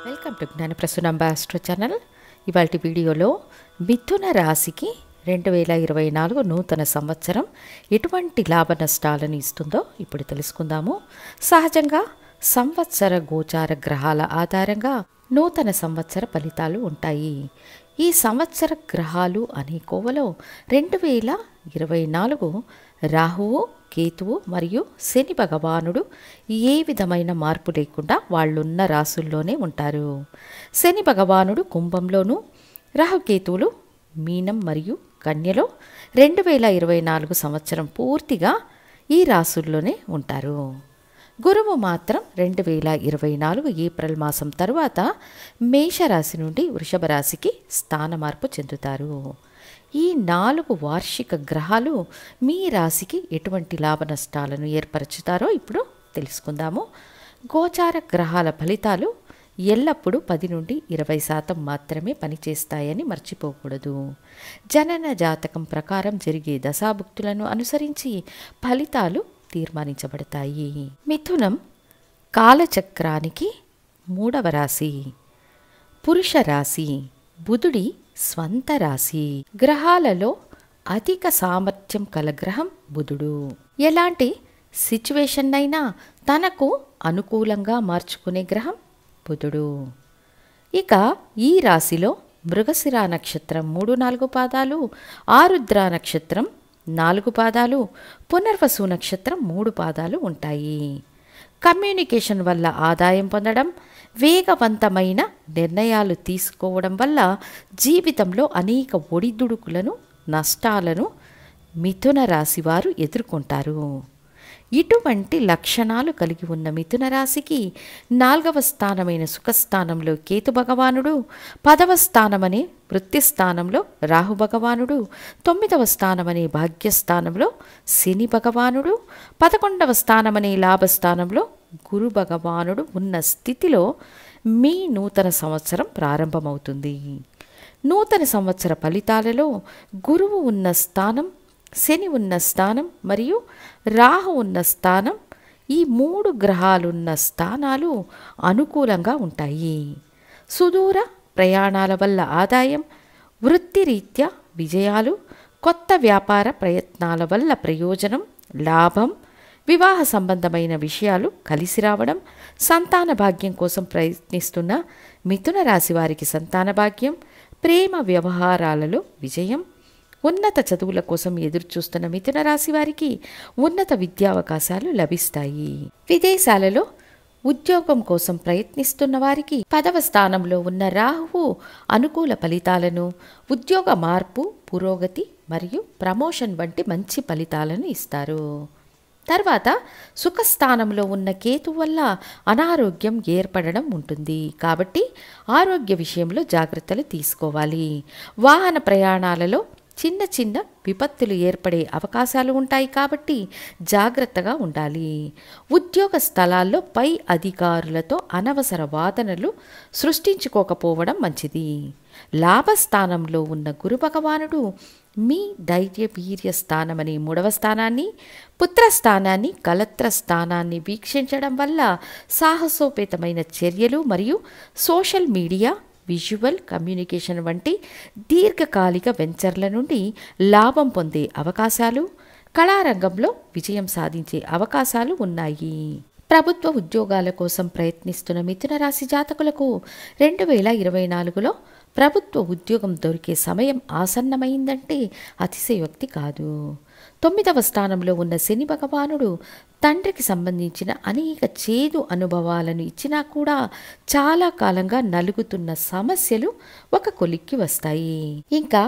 Welcome to Gnanaprasunamba astro channel. ఇవాల్టి వీడియోలో మిథున రాశికి 2024 నూతన సంవత్సరం ఎటువంటి లాభ నష్టాలను ఇస్తుందో ఇప్పుడు తెలుసుకుందాము. సహజంగా సంవత్సర గోచార గ్రహాల ఆధారంగా నూతన సంవత్సర ఫలితాలు ఉంటాయి. ఈ సంవత్సర గ్రహాలు అనే కోవలో 2024 రాహువు, కేతువు మరియు శని భగవానుడు ఏ విధమైన మార్పు లేకుండా వాళ్ళున్న రాసుల్లోనే ఉంటారు. శని భగవానుడు కుంభంలోనూ, రాహుకేతువులు మీనం మరియు కన్యలో 2024 సంవత్సరం పూర్తిగా ఈ రాసుల్లోనే ఉంటారు. గురువు మాత్రం 2024 ఏప్రిల్ మాసం తరువాత మేషరాశి నుండి వృషభ రాశికి స్థాన మార్పు చెందుతారు. ఈ 4 వార్షిక గ్రహాలు మీ రాశికి ఎటువంటి లాభ నష్టాలను ఏర్పరచుతారో ఇప్పుడు తెలుసుకుందాము. గోచార గ్రహాల ఫలితాలు ఎల్లప్పుడూ 10 నుండి 20% మాత్రమే పనిచేస్తాయని మర్చిపోకూడదు. జనన జాతకం ప్రకారం జరిగే దశాభుక్తులను అనుసరించి ఫలితాలు తీర్మానించబడతాయి. మిథునం కాలచక్రానికి 3వ రాశి, పురుష రాశి, బుధుడి స్వంత రాశి. గ్రహాలలో అధిక సామర్థ్యం కల గ్రహం బుధుడు. ఎలాంటి సిచ్యువేషన్ అయినా తనకు అనుకూలంగా మార్చుకునే గ్రహం బుధుడు. ఇక ఈ రాశిలో మృగశిర నక్షత్రం 3-4 పాదాలు, ఆరుద్ర నక్షత్రం 4 పాదాలు, పునర్వసు నక్షత్రం 3 పాదాలు ఉంటాయి. కమ్యూనికేషన్ వల్ల ఆదాయం పొందడం, వేగవంతమైన నిర్ణయాలు తీసుకోవడం వల్ల జీవితంలో అనేక ఒడిదుడుకులను, నష్టాలను మిథున రాశి వారు ఎదుర్కొంటారు. ఇటువంటి లక్షణాలు కలిగి ఉన్న మిథున రాశికి 4వ స్థానమైన సుఖస్థానంలో కేతు భగవానుడు, 10వ స్థానమనే వృత్తి స్థానంలో రాహు భగవానుడు, 9వ స్థానమనే భాగ్యస్థానంలో శని భగవానుడు, 11వ స్థానమనే లాభస్థానంలో గురు భగవానుడు ఉన్న స్థితిలో మీ నూతన సంవత్సరం ప్రారంభమవుతుంది. నూతన సంవత్సర ఫలితాలలో గురువు ఉన్న స్థానం, శని ఉన్న స్థానం మరియు రాహు ఉన్న స్థానం, ఈ 3 గ్రహాలున్న స్థానాలు అనుకూలంగా ఉంటాయి. సుదూర ప్రయాణాల వల్ల ఆదాయం, వృత్తిరీత్యా విజయాలు, కొత్త వ్యాపార ప్రయత్నాల వల్ల ప్రయోజనం, లాభం, వివాహ సంబంధమైన విషయాలు కలిసి రావడం, సంతాన భాగ్యం కోసం ప్రయత్నిస్తున్న మిథున రాశి వారికి సంతాన భాగ్యం, ప్రేమ వ్యవహారాలలో విజయం, ఉన్నత చదువుల కోసం ఎదురుచూస్తున్న మిథున రాశి వారికి ఉన్నత విద్యావకాశాలు లభిస్తాయి. విదేశాలలో ఉద్యోగం కోసం ప్రయత్నిస్తున్న వారికి 10వ స్థానంలో ఉన్న రాహువు అనుకూల ఫలితాలను, ఉద్యోగ మార్పు, పురోగతి మరియు ప్రమోషన్ వంటి మంచి ఫలితాలను ఇస్తారు. తర్వాత సుఖస్థానంలో ఉన్న కేతు వల్ల అనారోగ్యం ఏర్పడడం ఉంటుంది. కాబట్టి ఆరోగ్య విషయంలో జాగ్రత్తలు తీసుకోవాలి. వాహన ప్రయాణాలలో చిన్న చిన్న విపత్తులు ఏర్పడే అవకాశాలు ఉంటాయి కాబట్టి జాగ్రత్తగా ఉండాలి. ఉద్యోగ స్థలాల్లో పై అధికారులతో అనవసర వాదనలు సృష్టించుకోకపోవడం మంచిది. లాభస్థానంలో ఉన్న గురు భగవానుడు మీ ధైర్య వీర్య స్థానమనే 3వ స్థానాన్ని, పుత్రస్థానాన్ని, కలత్ర స్థానాన్ని వీక్షించడం వల్ల సాహసోపేతమైన చర్యలు మరియు సోషల్ మీడియా, విజువల్ కమ్యూనికేషన్ వంటి దీర్ఘకాలిక వెంచర్ల నుండి లాభం పొందే అవకాశాలు, కళారంగంలో విజయం సాధించే అవకాశాలు ఉన్నాయి. ప్రభుత్వ ఉద్యోగాల కోసం ప్రయత్నిస్తున్న మిథున రాశి జాతకులకు 2024లో ప్రభుత్వ ఉద్యోగం దొరికే సమయం ఆసన్నమైందంటే అతిశయోక్తి కాదు. 9వ స్థానంలో ఉన్న శని భగవానుడు తండ్రికి సంబంధించిన అనేక చేదు అనుభవాలను ఇచ్చినా కూడా చాలా కాలంగా నలుగుతున్న సమస్యలు ఒక కొలిక్కి వస్తాయి. ఇంకా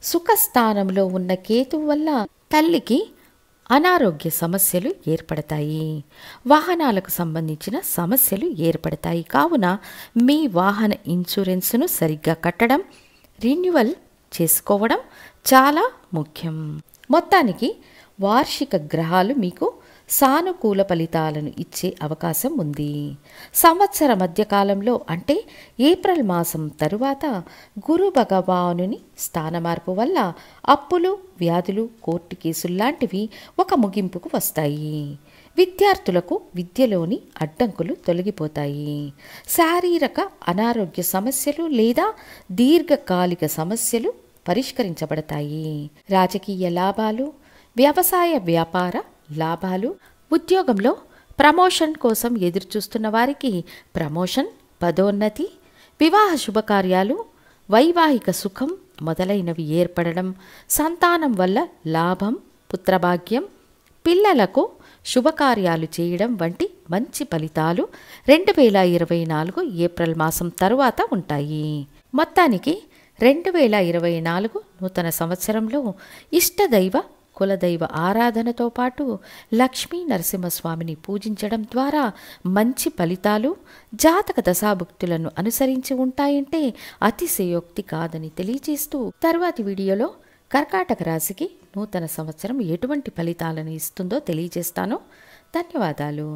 సుఖస్థానంలో ఉన్న కేతువు వల్ల తల్లికి అనారోగ్య సమస్యలు ఏర్పడతాయి. వాహనాలకు సంబంధించిన సమస్యలు ఏర్పడతాయి. కావున మీ వాహన ఇన్సూరెన్స్ను సరిగ్గా కట్టడం, రెన్యువల్ చేసుకోవడం చాలా ముఖ్యం. మొత్తానికి వార్షిక గ్రహాలు మీకు సానుకూల ఫలితాలను ఇచ్చే అవకాశం ఉంది. సంవత్సర మధ్యకాలంలో అంటే ఏప్రిల్ మాసం తరువాత గురు భగవానుని స్థానమార్పు వల్ల అప్పులు, వ్యాధులు, కోర్టు కేసుల్లాంటివి ఒక ముగింపుకు వస్తాయి. విద్యార్థులకు విద్యలోని అడ్డంకులు తొలగిపోతాయి. శారీరక అనారోగ్య సమస్యలు లేదా దీర్ఘకాలిక సమస్యలు పరిష్కరించబడతాయి. రాజకీయ లాభాలు, వ్యవసాయ వ్యాపార లాభాలు, ఉద్యోగంలో ప్రమోషన్ కోసం ఎదురుచూస్తున్న వారికి ప్రమోషన్, పదోన్నతి, వివాహ శుభకార్యాలు, వైవాహిక సుఖం మొదలైనవి ఏర్పడడం, సంతానం వల్ల లాభం, పుత్రభాగ్యం, పిల్లలకు శుభకార్యాలు చేయడం వంటి మంచి ఫలితాలు 2024 ఏప్రిల్ మాసం తరువాత ఉంటాయి. మొత్తానికి 2024 నూతన సంవత్సరంలో ఇష్టదైవ కులదైవ ఆరాధనతో పాటు లక్ష్మీ నరసింహస్వామిని పూజించడం ద్వారా మంచి ఫలితాలు జాతక దశాభుక్తులను అనుసరించి ఉంటాయంటే అతిశయోక్తి కాదని తెలియజేస్తూ తరువాతి వీడియోలో కర్కాటక రాశికి నూతన సంవత్సరం ఎటువంటి ఫలితాలను ఇస్తుందో తెలియజేస్తాను. ధన్యవాదాలు.